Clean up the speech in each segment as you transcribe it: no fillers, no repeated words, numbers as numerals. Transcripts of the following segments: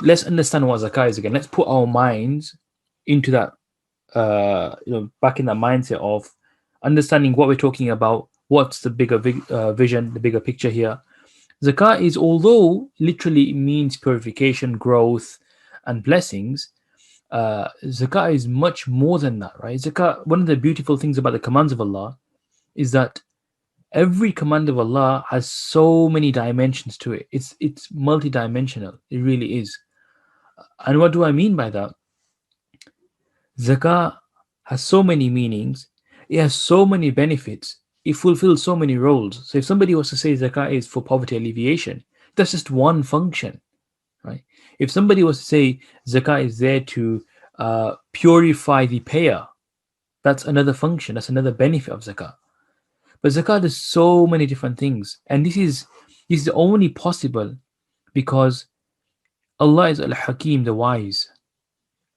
let's understand what zakah is again. Let's put our minds into that, back in that mindset of understanding what we're talking about. What's the bigger vision, the bigger picture here? Zakah is, although literally it means purification, growth, and blessings, zakah is much more than that, right? Zakah, one of the beautiful things about the commands of Allah is that every command of Allah has so many dimensions to it. It's multidimensional. It really is. And what do I mean by that? Zakah has so many meanings. It has so many benefits. It fulfills so many roles. So if somebody was to say zakah is for poverty alleviation, that's just one function, right? If somebody was to say zakah is there to purify the payer, that's another function. That's another benefit of zakah. But zakah does so many different things, and this is only possible because Allah is Al-Hakim, the wise.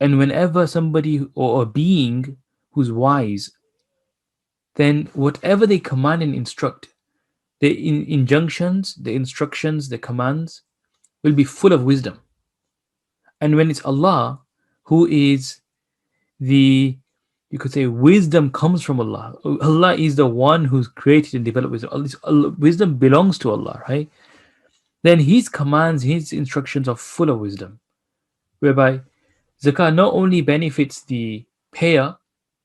And whenever somebody or a being who's wise, then whatever they command and instruct, the injunctions, the instructions, the commands will be full of wisdom. And when it's Allah who is the, you could say, wisdom comes from Allah. Allah is the one who's created and developed wisdom. Wisdom belongs to Allah, right? Then His commands, His instructions are full of wisdom, whereby zakah not only benefits the payer,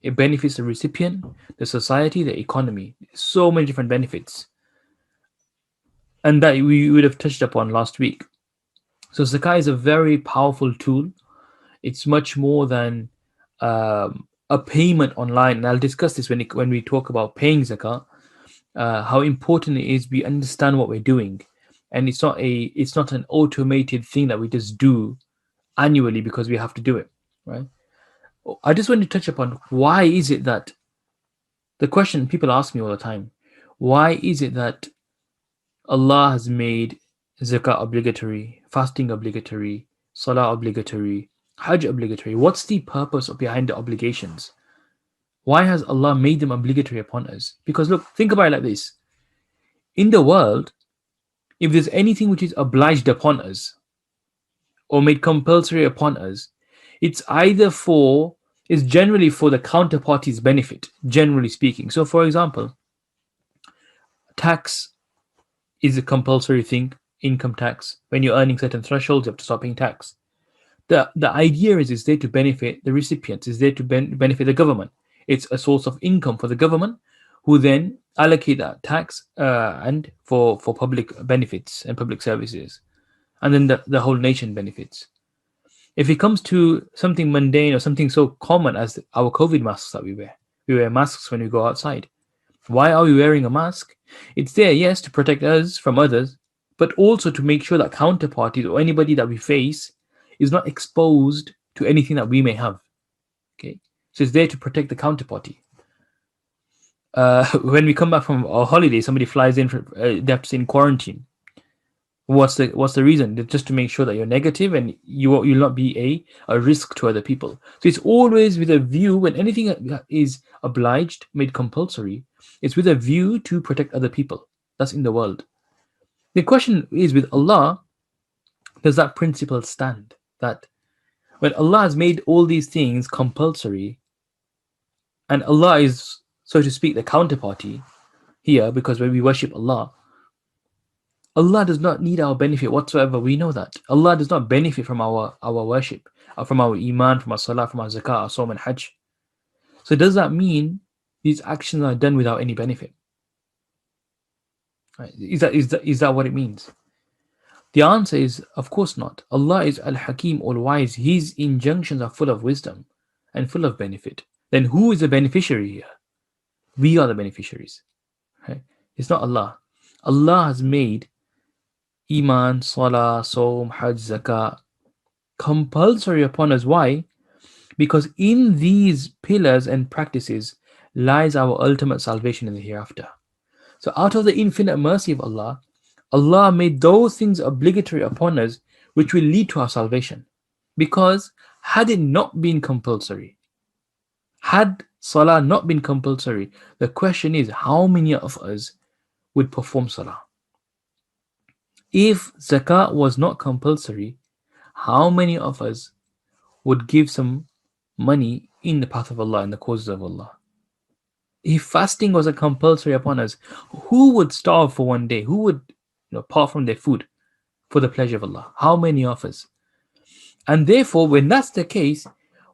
it benefits the recipient, the society, the economy. So many different benefits. And that we would have touched upon last week. So zakah is a very powerful tool. It's much more than a payment online. And I'll discuss this when we talk about paying zakah, how important it is we understand what we're doing. And it's not an automated thing that we just do annually because we have to do it, right? I just want to touch upon why is it that the question people ask me all the time, why is it that Allah has made zakah obligatory, fasting obligatory, salah obligatory, hajj obligatory? What's the purpose behind the obligations? Why has Allah made them obligatory upon us? Because look, think about it like this. In the world, if there's anything which is obliged upon us or made compulsory upon us, it's generally for the counterparty's benefit, generally speaking. So, for example, tax is a compulsory thing, income tax. When you're earning certain thresholds, you have to stop paying tax. The idea is there to benefit the recipients, is there to benefit the government. It's a source of income for the government, who then allocate that tax and for public benefits and public services. And then the whole nation benefits. If it comes to something mundane or something so common as our COVID masks that we wear masks when we go outside. Why are we wearing a mask? It's there, yes, to protect us from others, but also to make sure that counterparties or anybody that we face is not exposed to anything that we may have. Okay, so it's there to protect the counterparty. When we come back from a holiday, somebody flies in, they have to stay in quarantine. What's the reason? Just to make sure that you're negative and you'll not be a risk to other people. So it's always with a view, when anything is obliged, made compulsory, it's with a view to protect other people. That's in the world. The question is, with Allah, does that principle stand? That when Allah has made all these things compulsory, and Allah is, so to speak, the counterparty here, because when we worship Allah, Allah does not need our benefit whatsoever. We know that. Allah does not benefit from our worship, from our iman, from our salah, from our zakah, our sawm and hajj. So does that mean these actions are done without any benefit? Right? Is that what it means? The answer is, of course not. Allah is Al-Hakim, all-wise. His injunctions are full of wisdom and full of benefit. Then who is the beneficiary here? We are the beneficiaries. Right? It's not Allah. Allah has made Iman, Salah, Sawm, Hajj, Zakah compulsory upon us. Why? Because in these pillars and practices lies our ultimate salvation in the hereafter. So out of the infinite mercy of Allah, Allah made those things obligatory upon us which will lead to our salvation. Because had it not been compulsory, had Salah not been compulsory, the question is, how many of us would perform Salah? If Zakah was not compulsory, How many of us would give some money in the path of Allah, in the causes of Allah? If fasting was a compulsory upon us, who would starve for one day? Who would, part from their food for the pleasure of Allah? How many of us? And therefore, when that's the case,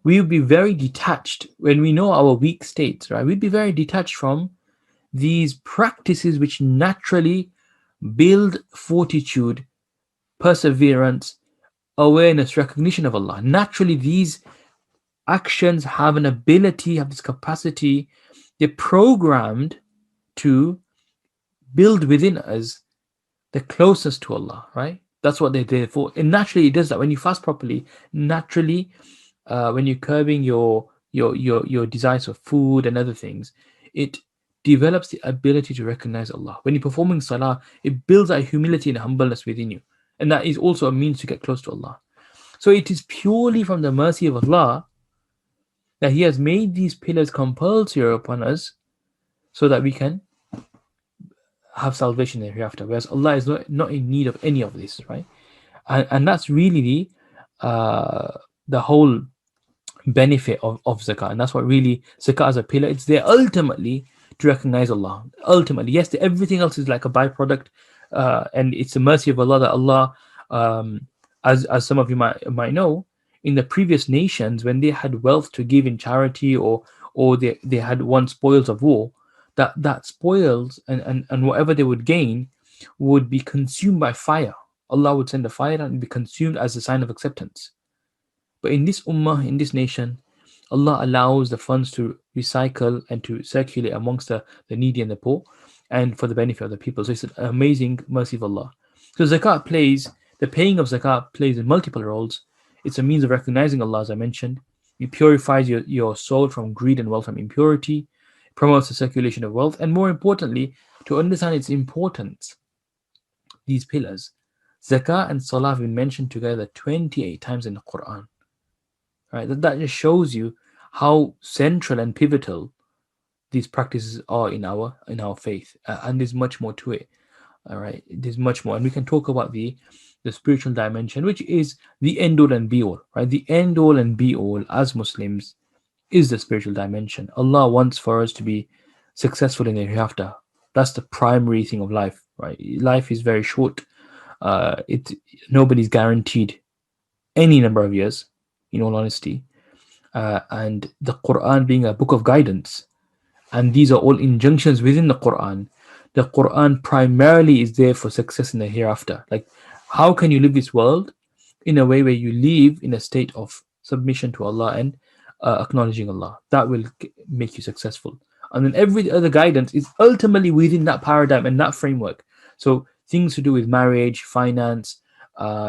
we would be very detached when we know our weak states, right? We'd be very detached from these practices which naturally build fortitude, perseverance, awareness, recognition of Allah. Naturally, these actions have an ability, have this capacity, they're programmed to build within us the closest to Allah, right? That's what they're there for. And naturally, it does that. When you fast properly, naturally, when you're curbing your desires for food and other things, it develops the ability to recognize Allah. When you're performing salah, it builds that humility and humbleness within you, and that is also a means to get close to Allah. So it is purely from the mercy of Allah that He has made these pillars compulsory upon us, so that we can have salvation in the hereafter. Whereas Allah is not in need of any of this, right? And that's really the whole benefit of zakat, and that's what really zakat as a pillar, it's there ultimately to recognize Allah. Ultimately, yes, everything else is like a byproduct, and it's the mercy of Allah that Allah, as some of you might know, in the previous nations, when they had wealth to give in charity, or they had won spoils of war, that spoils and whatever they would gain would be consumed by fire. Allah would send a fire and be consumed as a sign of acceptance. But in this ummah, in this nation, Allah allows the funds to recycle and to circulate amongst the needy and the poor, and for the benefit of the people. So it's an amazing mercy of Allah. So the paying of zakat plays in multiple roles. It's a means of recognizing Allah, as I mentioned. It purifies your soul from greed and wealth from impurity, it promotes the circulation of wealth, and more importantly, to understand its importance, these pillars, zakah and salah have been mentioned together 28 times in the Quran. Right? That just shows you how central and pivotal these practices are in our faith, and there's much more to it. All right, there's much more, and we can talk about the spiritual dimension, which is the end all and be all. Right, the end all and be all as Muslims is the spiritual dimension. Allah wants for us to be successful in the hereafter. That's the primary thing of life. Right, life is very short. It Nobody's guaranteed any number of years, in all honesty. And the Quran being a book of guidance, and these are all injunctions within the Quran. The Quran primarily is there for success in the hereafter. Like, how can you live this world in a way where you live in a state of submission to Allah and acknowledging Allah? That will make you successful. And then every other guidance is ultimately within that paradigm and that framework. So things to do with marriage, finance,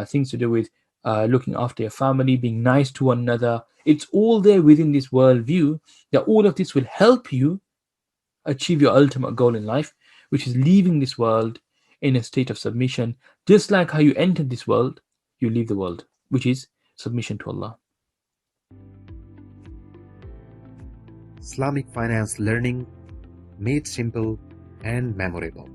things to do with looking after your family, being nice to one another. It's all there within this worldview, that all of this will help you achieve your ultimate goal in life, which is leaving this world in a state of submission. Just like how you entered this world, you leave the world, which is submission to Allah. Islamic finance learning made simple and memorable.